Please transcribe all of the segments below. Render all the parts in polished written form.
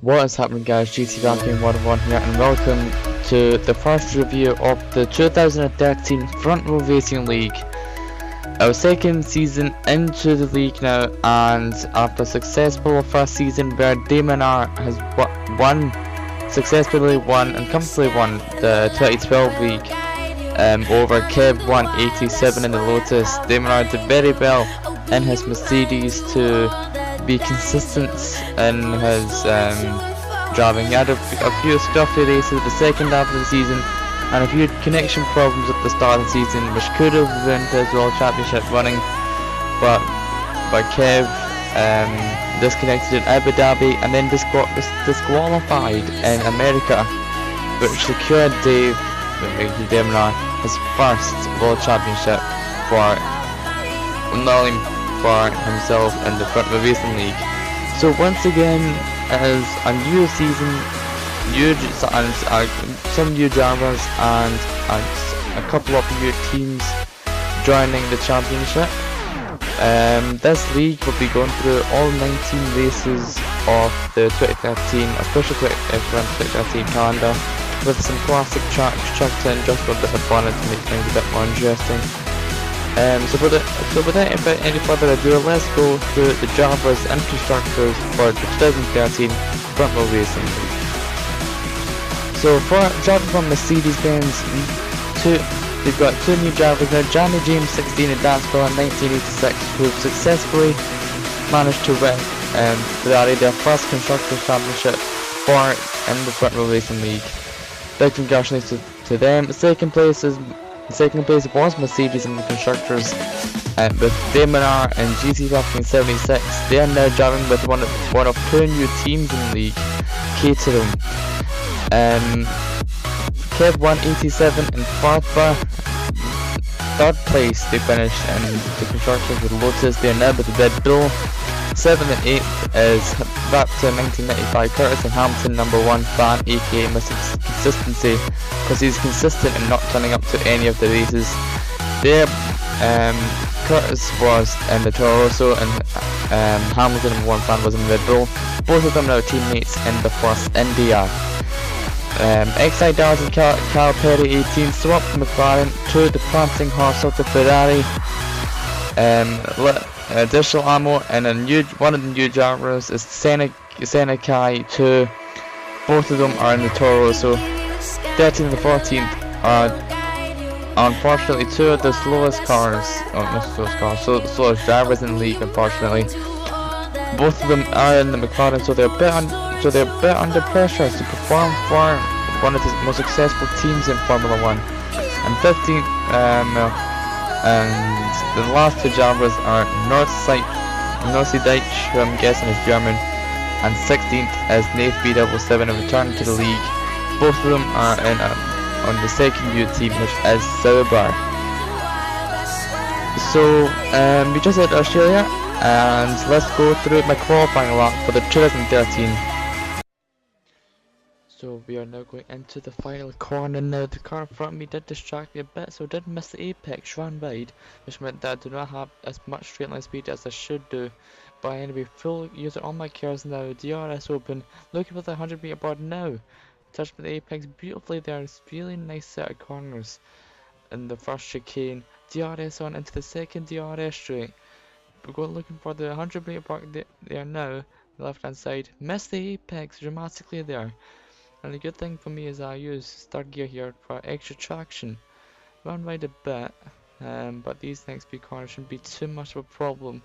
What is happening, guys? GT Vacuum RaVaughn here, and welcome to the first review of the 2013 Front Row Racing League. Our second season into the league now, and after a successful first season where Damon R has successfully won and comfortably won the 2012 league over Kev 187 in the Lotus. Damon R did very well in his Mercedes to be consistent in his driving. He had a few stuffy races at the second half of the season and a few connection problems at the start of the season, which could have ruined his World Championship running, but Kev disconnected in Abu Dhabi and then disqualified in America, which secured Damon R his first World Championship for not only for himself in the Front Row Racing League. So once again, as a new season, some new drivers and a couple of new teams joining the championship. This league will be going through all 19 races of the 2013 official 2013 calendar, with some classic tracks chucked in just for a bit of fun and to make things a bit more interesting. So without any further ado, let's go through the drivers and constructors for the 2013 Front Row Racing League. So for driving from Mercedes-Benz, they've got two new drivers now. Johnny James 16 in Dansville in 1986, who successfully managed to win Ferrari their first Constructors Championship in the Front Row Racing League. Big congratulations to them. Second place was Mercedes in the Constructors with Damon R and GT 76. They are now driving with one of two new teams in the league, Caterham. Kev 187 in third place. They finished in the Constructors with Lotus. They are now with the Red Bull. 7th and 8th is back to 1995 Curtis and Hamilton, #1 fan, aka Mr. Consistency, because he's consistent in not turning up to any of the races. There, Curtis was in the Toro Rosso and Hamilton, #1 fan, was in Red Bull. Both of them now teammates in the first India. XI Dars and Cal Perry 18 swapped McLaren to the prancing horse of the Ferrari. Additional ammo and one of the new drivers is Senekai 2. Both of them are in the Toro Rosso. 13th and 14th are unfortunately two of the slowest slowest drivers in the league, unfortunately. Both of them are in the McLaren, so they're a bit under pressure to perform for one of the most successful teams in Formula 1. And 15th, and the last two drivers are Norsi who I'm guessing is German, and 16th is Nath B77, a return to the league. Both of them are on the second new team, which is Sauber. So we just hit Australia, and let's go through my qualifying lap for the 2013. So we are now going into the final corner now. The car in front of me did distract me a bit, so I did miss the apex, ran wide, which meant that I do not have as much straight line speed as I should do. But anyway, full user on my cars now, DRS open, looking for the 100 meter board now. Touched with the apex beautifully there, it's really nice set of corners. In the first chicane, DRS on into the second DRS straight. We're going looking for the 100 meter board there now, the left hand side. Missed the apex dramatically there. And the good thing for me is I use third gear here for extra traction. Run wide a bit, but these next few corners shouldn't be too much of a problem.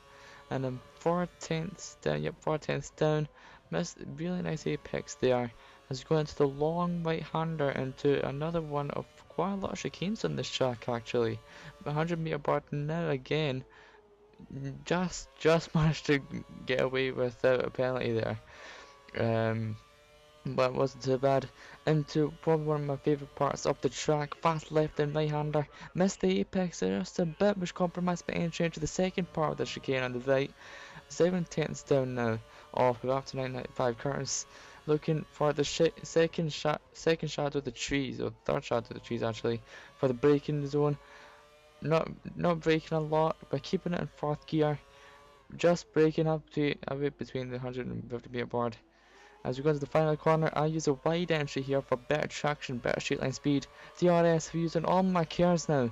And then 4/10ths down, 4/10ths down. Missed really nice apex there. As we go into the long right hander into another one of quite a lot of chicanes on this track actually. 100 meter board now again. Just managed to get away without a penalty there. But it wasn't too bad. Into probably one of my favourite parts of the track, fast left and right hander. Missed the apex there just a bit, which compromised my entry into the second part of the chicane on the right. 7/10ths down now, off we're up to 995 Curtis. Looking for the second shot of the trees, or third shot of the trees actually, for the braking zone. Not braking a lot, but keeping it in fourth gear. Just braking up to a bit between the 150 meter board. As we go to the final corner, I use a wide entry here for better traction, better straight line speed. DRS for using all my gears now.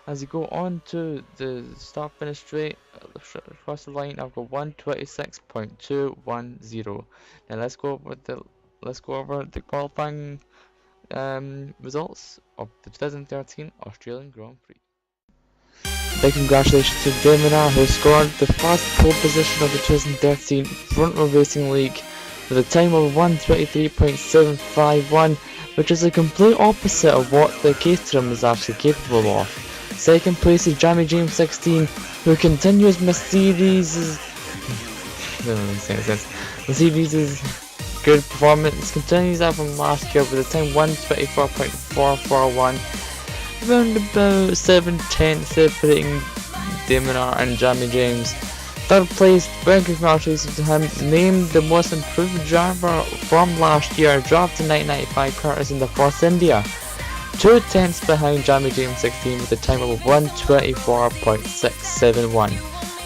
As you go on to the start finish straight across the line, I've got 126.210. Now let's go over the qualifying results of the 2013 Australian Grand Prix. Big congratulations to Damon R, who scored the first pole position of the 2013 Front Row Racing League with a time of 123.751, which is a complete opposite of what the Caterham is actually capable of. Second place is Jamie James 16, who continues Mercedes' good performance, continues that from last year with a time 124.441, around about 7/10 separating Damon R and Jamie James. Third place, big congratulations to him, named the most improved driver from last year, drafted in 1995 Curtis in the Force India. 2/10 behind Jamie James 16 with a time of 124.671.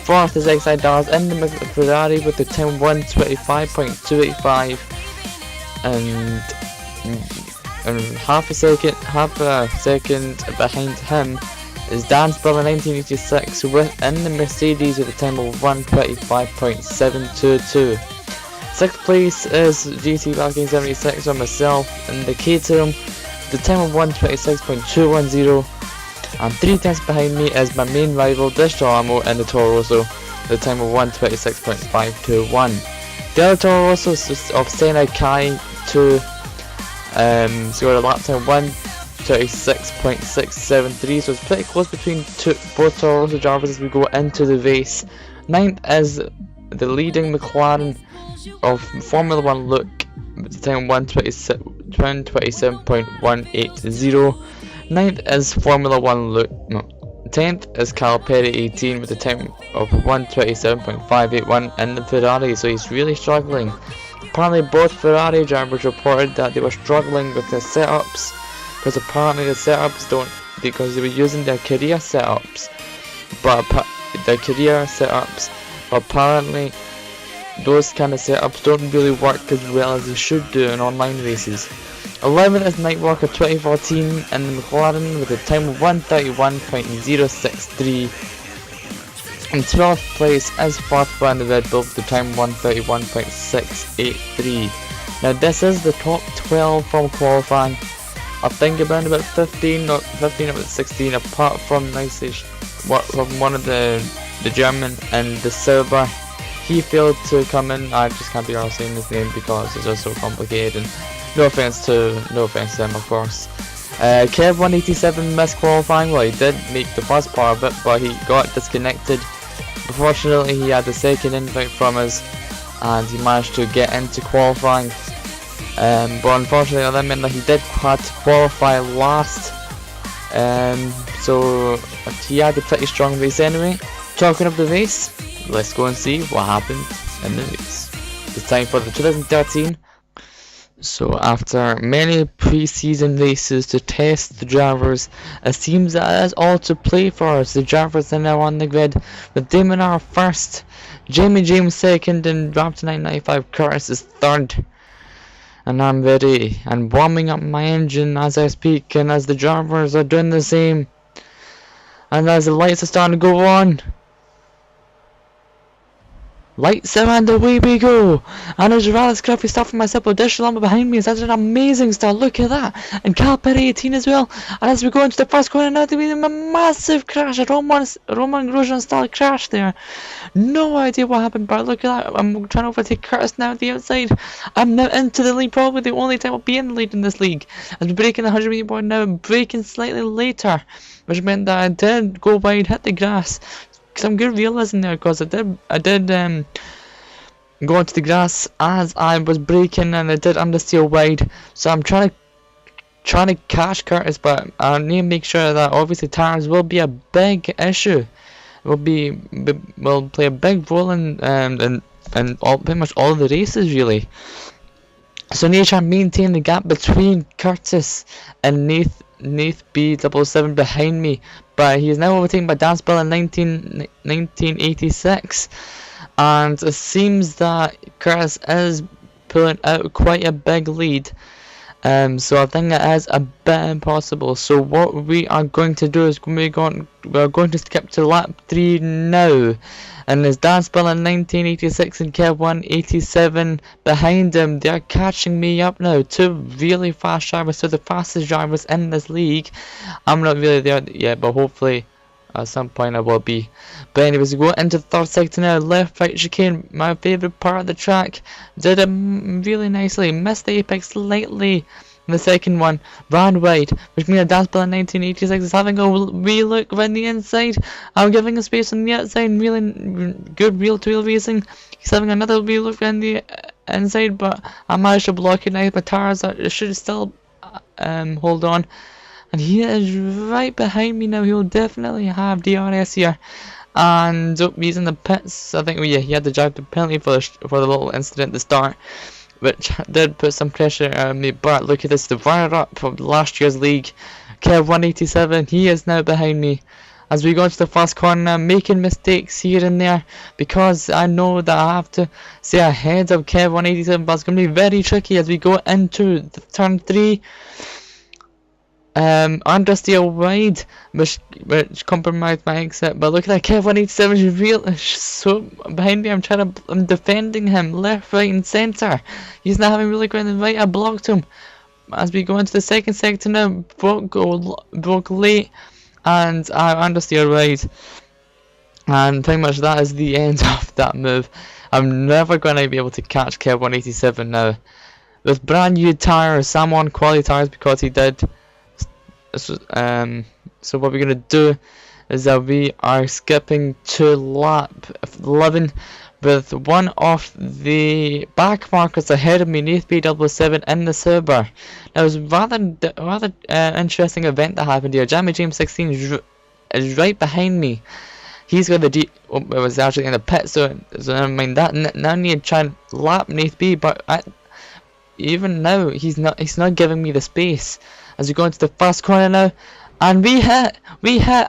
Fourth is Exide Dars in the Ferrari with a time 125.285, and half a second behind him is Dan Spiller 1986 in the Mercedes with a time of 125.722. Sixth place is GT Valkyrie 76 or myself in the Caterham with a time of 126.210, and 3/10 behind me is my main rival Distro in the Toro Rosso with a time of 126.521. The other Toro Rosso of Senna Kai 2 scored a lap time 126.673, so it's pretty close between both Toro Rosso drivers as we go into the race. Ninth is the leading McLaren of Formula 1 Luke with the time 127.180. Ninth is Formula 1 Luke. No. 10th is Cal Perry 18 with a time of 127.581 in the Ferrari, so he's really struggling. Apparently both Ferrari drivers reported that they were struggling with the setups, because apparently the setups because they were using their career setups, but apparently those kind of setups don't really work as well as they should do in online races. 11th is Nightwalker 2014 in the McLaren with a time of 131.063. In 12th place is fourth in the Red Bull with the time 131.683. Now this is the top 12 from qualifying. I think about 15 out of 16 apart from one of the German and the Silver. He failed to come in. I just can't be arsed saying his name because it's just so complicated, and no offense to him, of course. Kev 187 missed qualifying. Well, he did make the first part of it, but he got disconnected. Unfortunately, he had the second invite from us, and he managed to get into qualifying. But unfortunately, that meant that he did have to qualify last. So he had a pretty strong race anyway. Talking of the race, let's go and see what happened in the race. It's time for the 2013. So after many pre-season races to test the drivers, it seems that it is all to play for us. The drivers are now on the grid with Damon R first, Jamie James second, and dropped to 995 Curtis is third. And I'm ready and warming up my engine as I speak, and as the drivers are doing the same, and as the lights are starting to go on. Lights out and away we go! And there's a rather scruffy stuff from myself with Dish Lamba behind me. That's an amazing start, look at that! And Cal Perry 18 as well. And as we go into the first corner now, there'll be a massive crash. A Roman Grosjean style crash there. No idea what happened, but look at that. I'm trying to overtake Curtis now at the outside. I'm now into the lead, probably the only time I'll be in the lead in this league. As we're breaking the 100 meter board now, braking slightly later, which meant that I did go wide, hit the grass. Some good realism there, because I did go into the grass as I was braking, and I did understeer wide. So I'm trying to catch Curtis, but I need to make sure that obviously tires will be a big issue. Will play a big role in pretty much all of the races really. So I need to try and maintain the gap between Curtis and Nath B007 behind me, but he is now overtaken by Dan Spiller in 1986, and it seems that Curtis is pulling out quite a big lead. So I think that is a bit impossible. So what we are going to do is we're going to skip to lap 3 now. And there's Dan Spill in 1986 and Kev 187 behind him. They're catching me up now. Two really fast drivers, two of the fastest drivers in this league. I'm not really there yet, but hopefully at some point I will be. But anyways, we go into the third sector now. Left, right chicane, my favourite part of the track. Did it really nicely. Missed the apex slightly in the second one. Ran wide, which means Dan Spill in 1986 is having a wee look around the inside. I'm giving him space on the outside. Really good wheel-to-wheel racing. He's having another wee look around the inside, but I managed to block it now. My tires should still hold on. And he is right behind me now. He'll definitely have DRS here. And he's in the pits. I think he had to drive the penalty for the little incident at the start, which did put some pressure on me. But look at this, the runner-up from last year's league, Kev 187. He is now behind me. As we go into the first corner, making mistakes here and there because I know that I have to stay ahead of Kev 187. But it's going to be very tricky as we go into the turn 3. Understeer wide, which compromised my exit. But look at that, Kev 187 is real so behind me. I'm defending him left, right, and centre. He's not having really going right. I blocked him. As we go into the second sector now, broke late, and I understeer wide. And pretty much that is the end of that move. I'm never going to be able to catch Kev 187 now. With brand new tyres, I'm on quality tyres because he did. So what we're gonna do is that we are skipping to lap 11 with one of the back markers ahead of me, Nath BW7 in the Subaru. Now it was rather interesting event that happened here. Jamie James 16 is right behind me. He's got the it was actually in the pit, so never mind that. Now I need to try and lap Nath B, but even now he's not giving me the space. As we go into the first corner now, and we hit,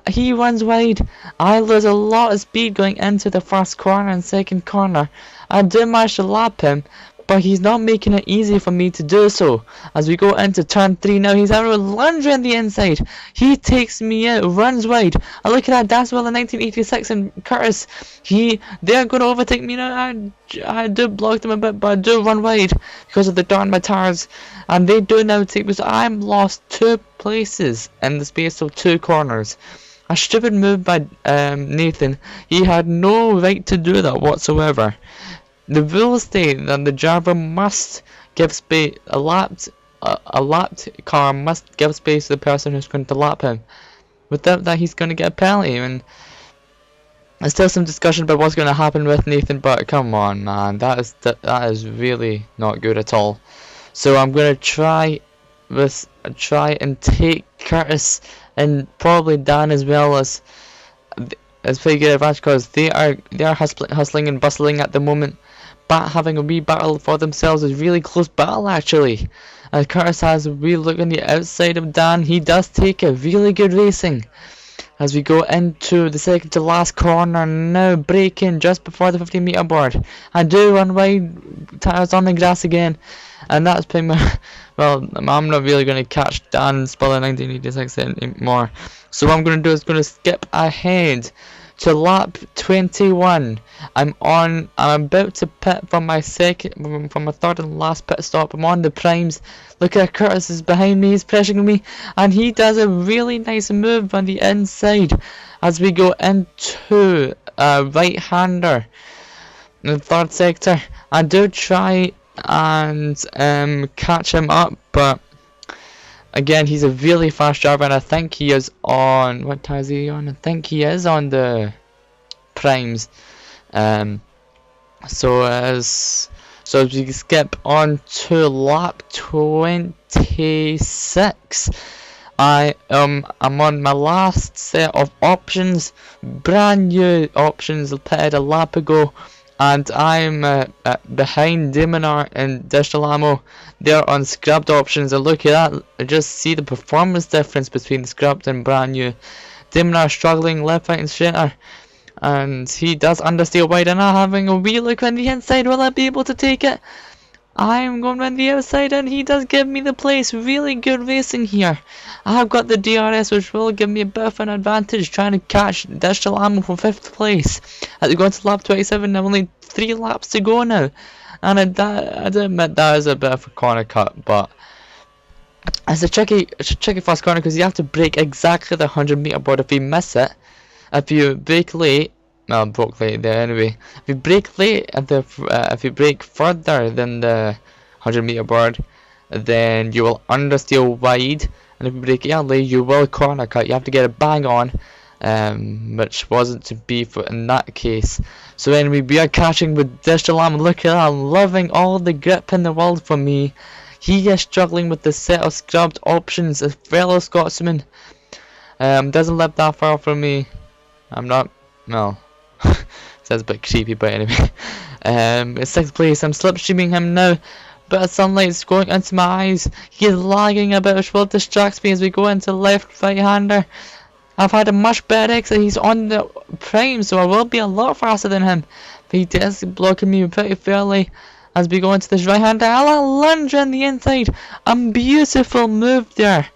he runs wide. I lose a lot of speed going into the first corner and second corner. I do manage to lap him, but he's not making it easy for me to do so. As we go into turn 3 now, he's having a lunge on the inside. He takes me out, runs wide. I look at that, Daswell in 1986 and Curtis. They're going to overtake me now. I do block them a bit, but I do run wide because of the darn my tires. And they do now take me, so I'm lost 2 places in the space of 2 corners. A stupid move by Nathan. He had no right to do that whatsoever. The rules state that the driver must give space. A lapped car must give space to the person who's going to lap him. Without that, he's going to get a penalty. And there's still some discussion about what's going to happen with Nathan. But come on, man, that is really not good at all. So I'm going to try and take Curtis and probably Dan as well as pretty good advantage because they are hustling and bustling at the moment. But having a wee battle for themselves, is really close battle actually. As Curtis has a wee look on the outside of Dan, he does take a really good racing. As we go into the second to last corner now, braking just before the 15 meter board. I do run wide, tires on the grass again, and that's pretty much. Well, I'm not really going to catch Dan Spill in 1986 anymore. So what I'm going to do is going to skip ahead to lap 21. I'm about to pit from my third and last pit stop. I'm on the primes. Look at Curtis is behind me, he's pressuring me, and he does a really nice move on the inside as we go into a right-hander in the third sector. I do try and catch him up, but again, he's a really fast driver, and I think he is on, what tire is he on? I think he is on the primes. So as we skip on to lap 26, I'm on my last set of options, brand new options pitted a lap ago. And I'm behind Demonar and Digital Ammo. They're on scrubbed options, and look at that. I just see the performance difference between scrubbed and brand new. Demonar struggling left, right, and centre, and he does understeer wide. And I'm having a wee look on the inside. Will I be able to take it? I'm going around the outside and he does give me the place. Really good racing here. I have got the DRS, which will give me a bit of an advantage trying to catch Digital Ammo for 5th place. As we go into lap 27, I've only 3 laps to go now. And I do admit that is a bit of a corner cut, but it's a tricky fast corner because you have to brake exactly the 100-meter board. If you miss it, if you brake late, well, I broke late there anyway. If you brake late at the, if you brake further than the 100-meter board, then you will understeer wide, and if you brake early, you will corner cut. You have to get it bang on, which wasn't to be for in that case. So anyway, we are catching with Digital Ammo. Look at that, I'm loving all the grip in the world for me. He is struggling with the set of scrubbed options. A fellow Scotsman doesn't live that far from me. I'm not, well, sounds a bit creepy, but anyway. It's 6th place. I'm slipstreaming him now, but sunlight is going into my eyes. He is lagging a bit, which will distract me as we go into left right-hander. I've had a much better exit. He's on the prime, so I will be a lot faster than him. But he is blocking me pretty fairly as we go into this right-hander. I'll lunge on the inside. A beautiful move there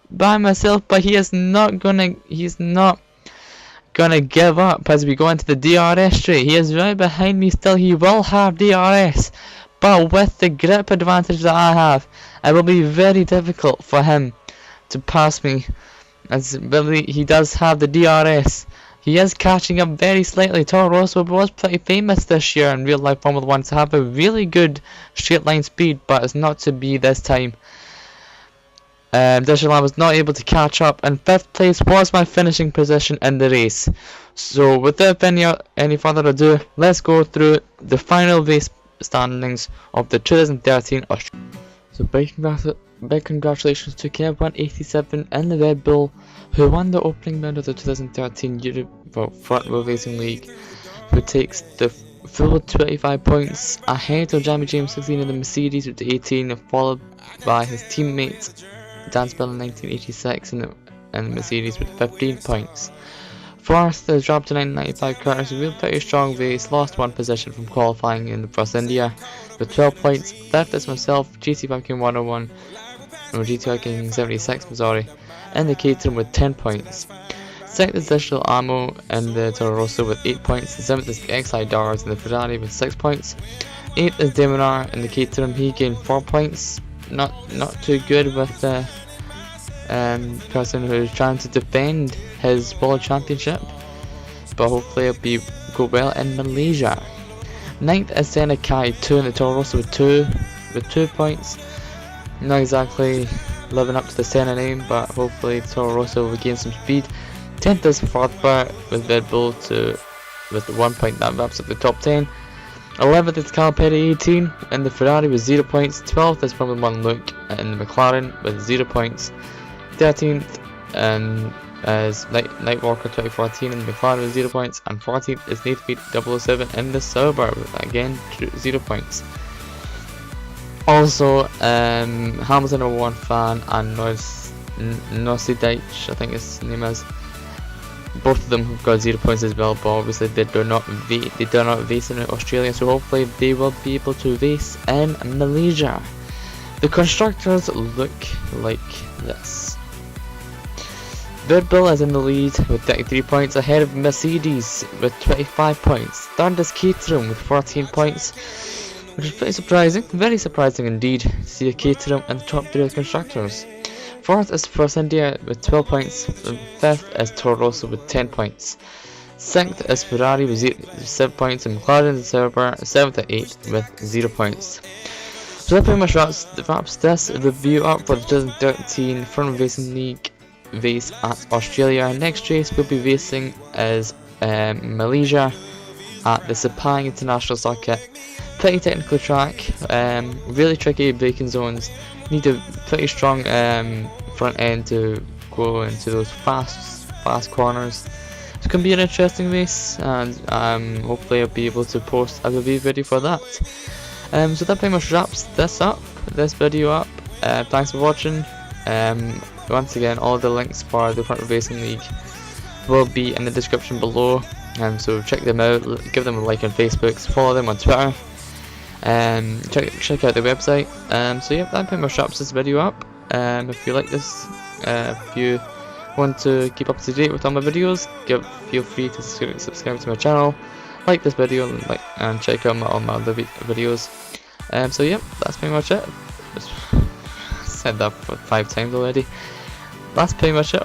by myself, but he's not gonna give up as we go into the DRS straight. He is right behind me still. He will have DRS, but with the grip advantage that I have, it will be very difficult for him to pass me, as really he does have the DRS. He is catching up very slightly. Toro Rosso was pretty famous this year in real life Formula 1 to have a really good straight line speed, but it's not to be this time. Digital Ammo was not able to catch up, and 5th place was my finishing position in the race. So without any further ado, let's go through the final race standings of the 2013 Australia. So big congratulations to Kev 187 in the Red Bull, who won the opening round of the 2013 Front Row Racing League, who takes the full 25 points ahead of Jamie James 16 in the Mercedes with 18, followed by his teammate Dan Spell in 1986 in the Mercedes with 15 points. Fourth is dropped to 995 Curtis, a real pretty strong race, lost 1 position from qualifying in the First India with 12 points. Fifth is myself, GT5 King 101, or GT5 King 76, sorry, in the Caterham with 10 points. Sixth is Digital Ammo in the Toro Rosso with 8 points. Seventh is XI Dars in the Ferrari with 6 points. Eighth is Demonar in the Caterham, he gained 4 points. Not too good with the person who is trying to defend his World Championship, but hopefully it'll go well in Malaysia. Ninth is Senekai 2 in the Toro Rosso with 2 points. Not exactly living up to the Senna name, but hopefully Toro Rosso will gain some speed. 10th is Farthbar with Red Bull with 1 point, that wraps up the top 10. 11th is Calperi 18 in the Ferrari with 0 points. 12th is Formula 1 Luke in the McLaren with 0 points. 13th is Nightwalker 2014 in the McLaren with 0 points. And 14th is Nathan 007 in the Sauber with again 0 points. Also, Hamilton a 1 fan and Nossi Deitch, I think his name is. Both of them have got 0 points as well, but obviously they do not race in Australia, so hopefully they will be able to race in Malaysia. The constructors look like this. Red Bull is in the lead with 33 points, ahead of Mercedes with 25 points. Third is Caterham with 14 points, which is pretty surprising, very surprising indeed to see a Caterham in the top 3 of constructors. Fourth is Force India with 12 points, and 5th is Toro Rosso with 10 points. 6th is Ferrari with 7 points, and McLaren and Sauber 7th and 8th with 0 points. So that pretty much wraps this review up for the 2013 Front Racing League race at Australia. Our next race we'll be racing is Malaysia at the Sepang International Circuit. Pretty technical track, really tricky braking zones. Need a pretty strong front end to go into those fast corners. It's going to be an interesting race, and hopefully I'll be able to post a review video for that. So that pretty much wraps this video up. Thanks for watching. Once again, all the links for the Front Racing League will be in the description below, so check them out, give them a like on Facebook, follow them on Twitter. Check out the website. So yeah, that pretty much wraps this video up. If you like this, if you want to keep up to date with all my videos, feel free to subscribe to my channel, like this video, and check out all my other videos. So yeah, that's pretty much it. Said that for 5 times already. That's pretty much it.